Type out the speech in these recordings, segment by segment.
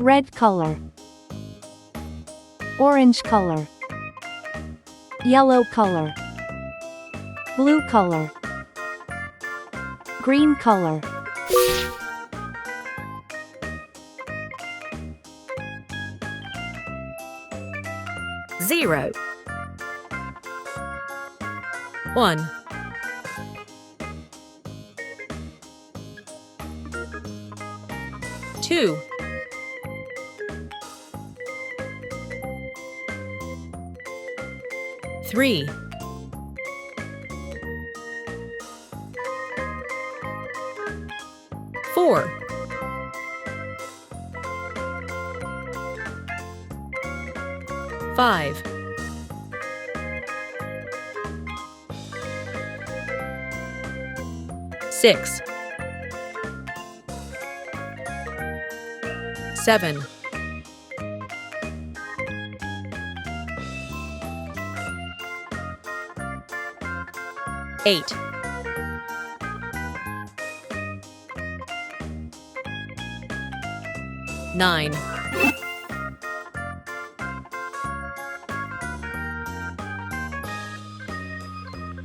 red color, orange color, yellow color, blue color, green color. Zero. 1. 2. 3. 4. 5. 6. 7. 8. 9.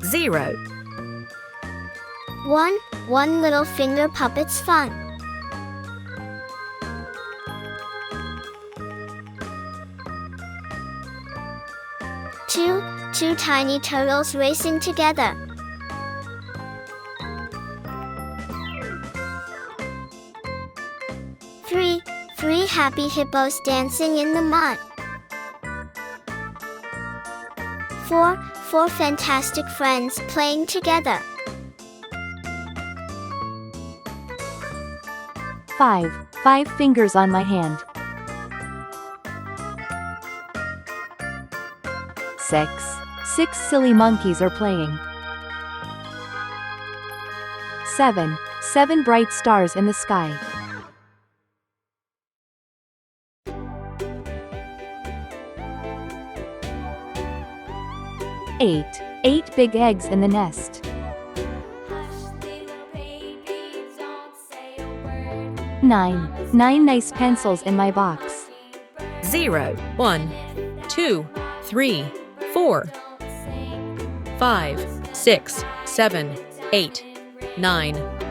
0. One little finger puppet's fun. 2 tiny turtles racing together. 3 happy hippos dancing in the mud. 4 fantastic friends playing together. 5 fingers on my hand. 6 silly monkeys are playing. 7 bright stars in the sky. 8 big eggs in the nest. 9 nice pencils in my box. 0. 1. 2. 3. 4. 5. 6. 7. 8. 9.